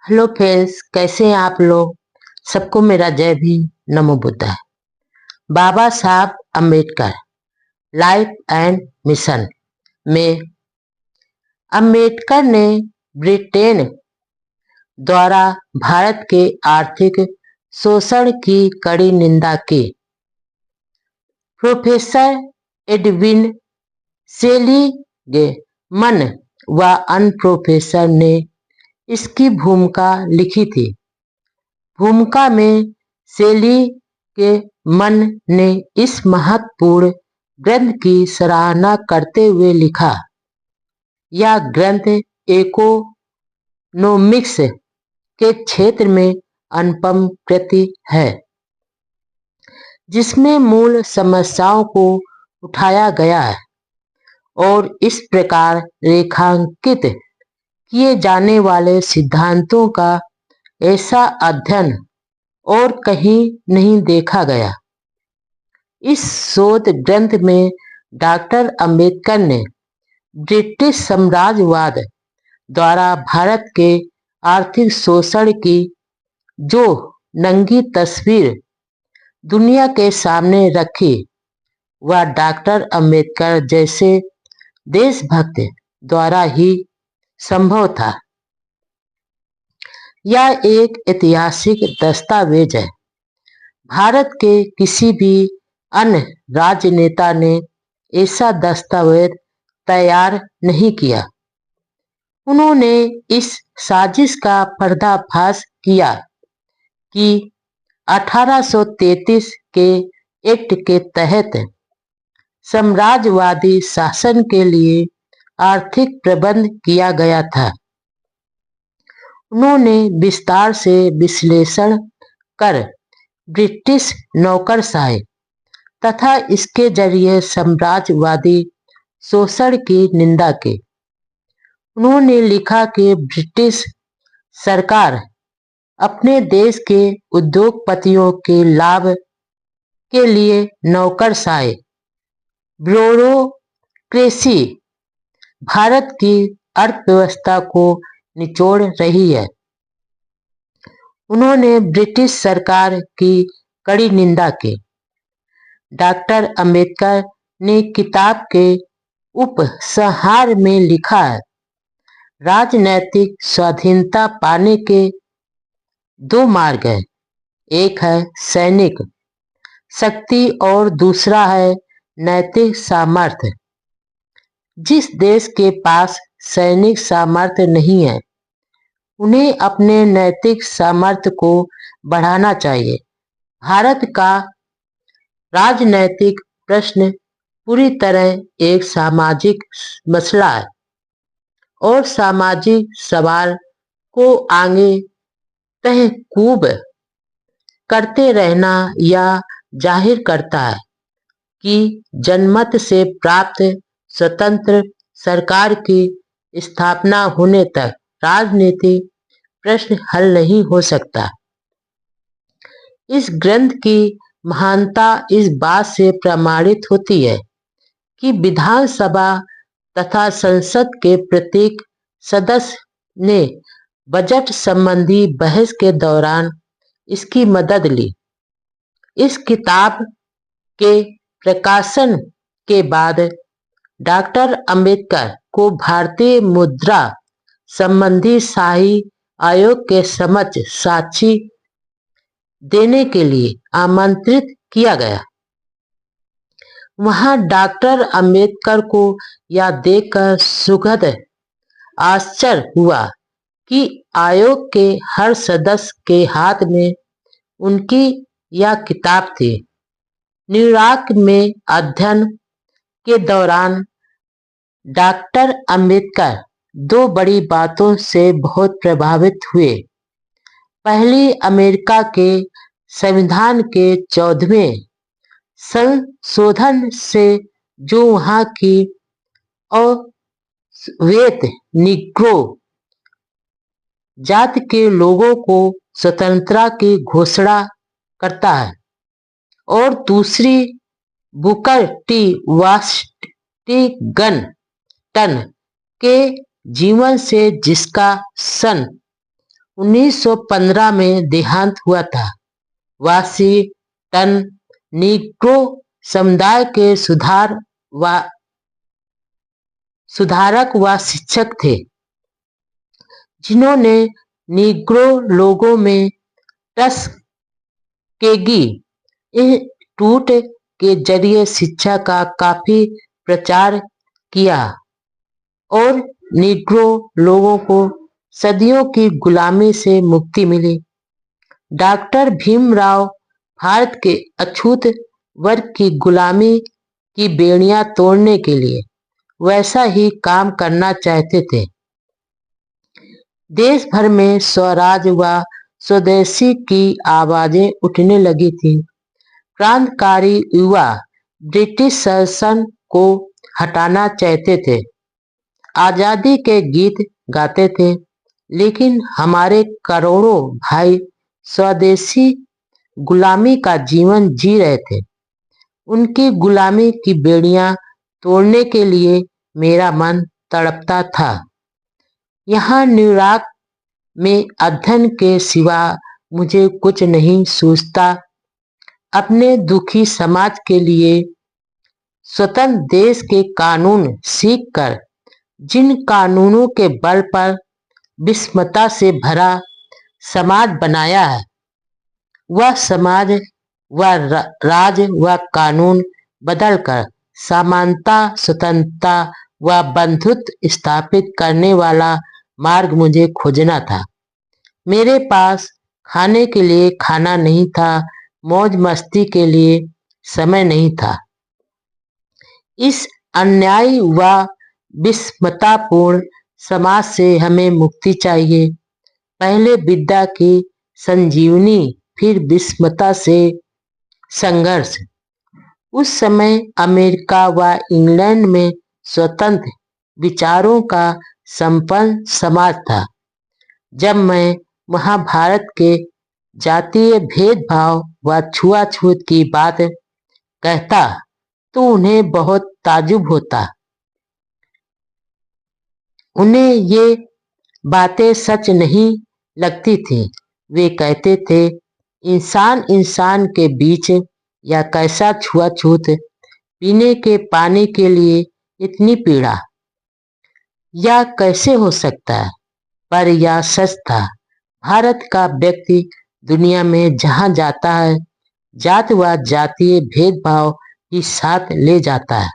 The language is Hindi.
हेलो फ्रेंड्स, कैसे हैं आप लोग। सबको मेरा जय भीम, नमो बुद्धाय। बाबा Saheb Ambedkar life and mission में अम्बेडकर ने ब्रिटेन द्वारा भारत के आर्थिक शोषण की कड़ी निंदा की। प्रोफेसर एडविन सेलिगमन व अन्य प्रोफेसर ने इसकी भूमिका लिखी थी। भूमिका में सेलिगमन ने इस महत्वपूर्ण ग्रंथ की सराहना करते हुए लिखा, यह ग्रंथ इकोनॉमिक्स के क्षेत्र में अनुपम कृति है, जिसमें मूल समस्याओं को उठाया गया है और इस प्रकार रेखांकित किए जाने वाले सिद्धांतों का ऐसा अध्ययन और कहीं नहीं देखा गया। इस शोध ग्रंथ में डॉक्टर अंबेडकर ने ब्रिटिश साम्राज्यवाद द्वारा भारत के आर्थिक शोषण की जो नंगी तस्वीर दुनिया के सामने रखी, वह डॉक्टर अंबेडकर जैसे देशभक्त द्वारा ही संभव था। यह एक ऐतिहासिक दस्तावेज है। भारत के किसी भी अन्य राजनेता ने ऐसा दस्तावेज तैयार नहीं किया। उन्होंने इस साजिश का पर्दाफाश किया कि 1833 के एक्ट के तहत साम्राज्यवादी शासन के लिए आर्थिक प्रबंध किया गया था। उन्होंने विस्तार से विश्लेषण कर ब्रिटिश नौकरशाही तथा इसके जरिए साम्राज्यवादी शोषण की निंदा की। उन्होंने लिखा कि ब्रिटिश सरकार अपने देश के उद्योगपतियों के लाभ के लिए नौकरशाही ब्यूरोक्रेसी भारत की अर्थव्यवस्था को निचोड़ रही है। उन्होंने ब्रिटिश सरकार की कड़ी निंदा की। डॉक्टर अंबेडकर ने किताब के उपसंहार में लिखा है, राजनैतिक स्वाधीनता पाने के दो मार्ग हैं, एक है सैनिक शक्ति और दूसरा है नैतिक सामर्थ्य। जिस देश के पास सैनिक सामर्थ्य नहीं है, उन्हें अपने नैतिक सामर्थ्य को बढ़ाना चाहिए। भारत का राजनैतिक प्रश्न पूरी तरह एक सामाजिक मसला है और सामाजिक सवाल को आगे तहकूब करते रहना यह जाहिर करता है कि जनमत से प्राप्त स्वतंत्र सरकार की स्थापना होने तक राजनीतिक प्रश्न हल नहीं हो सकता। इस ग्रंथ की महानता इस बात से प्रमाणित होती है कि विधानसभा तथा संसद के प्रत्येक सदस्य ने बजट संबंधी बहस के दौरान इसकी मदद ली। इस किताब के प्रकाशन के बाद डॉक्टर अंबेडकर को भारतीय मुद्रा संबंधी शाही आयोग के समक्ष साक्षी देने के लिए आमंत्रित किया गया। वहां डॉक्टर अंबेडकर को यह देखकर सुखद आश्चर्य हुआ कि आयोग के हर सदस्य के हाथ में उनकी यह किताब थी। न्यूयॉर्क में अध्ययन के दौरान डॉक्टर अंबेडकर दो बड़ी बातों से बहुत प्रभावित हुए। पहली, अमेरिका के संविधान के 14वें संशोधन से जो वहां की अवैध निग्रो जाति के लोगों को स्वतंत्रता की घोषणा करता है, और दूसरी, बुकर टी वाशिंगटन के जीवन से जिसका सन 1915 में देहांत हुआ था। वाशिंगटन नीग्रो समुदाय के सुधारक व शिक्षक थे, जिन्होंने नीग्रो लोगों में टस्केगी इंस्टीट्यूट के जरिए शिक्षा का काफी प्रचार किया और नीग्रो लोगों को सदियों की गुलामी से मुक्ति मिली। डॉक्टर भीमराव भारत के अछूत वर्ग की गुलामी की बेड़ियां तोड़ने के लिए वैसा ही काम करना चाहते थे। देश भर में स्वराज व स्वदेशी की आवाजें उठने लगी थी। क्रांतिकारी युवा ब्रिटिश शासन को हटाना चाहते थे, आजादी के गीत गाते थे, लेकिन हमारे करोड़ों भाई स्वदेशी गुलामी का जीवन जी रहे थे। उनकी गुलामी की बेड़ियां तोड़ने के लिए मेरा मन तड़पता था। यहाँ न्यूयॉर्क में अध्ययन के सिवा मुझे कुछ नहीं सूझता। अपने दुखी समाज के लिए स्वतंत्र देश के कानून सीखकर जिन कानूनों के बल पर विषमता से भरा समाज बनाया है, वह समाज व राज व कानून बदलकर समानता, स्वतंत्रता व बंधुत्व स्थापित करने वाला मार्ग मुझे खोजना था। मेरे पास खाने के लिए खाना नहीं था, मौज मस्ती के लिए समय नहीं था। इस अन्यायी व विषमतापूर्ण समाज से हमें मुक्ति चाहिए। पहले विद्या की संजीवनी, फिर विषमता से संघर्ष। उस समय अमेरिका व इंग्लैंड में स्वतंत्र विचारों का संपन्न समाज था। जब मैं महाभारत के जातीय भेदभाव व छुआछूत की बात कहता तो उन्हें बहुत ताज्जुब होता। उन्हें ये बातें सच नहीं लगती थी। वे कहते थे, इंसान इंसान के बीच या कैसा छुआछूत, पीने के पानी के लिए इतनी पीड़ा, यह कैसे हो सकता है? पर यह सच था। भारत का व्यक्ति दुनिया में जहाँ जाता है, जात व जातीय भेदभाव ही साथ ले जाता है।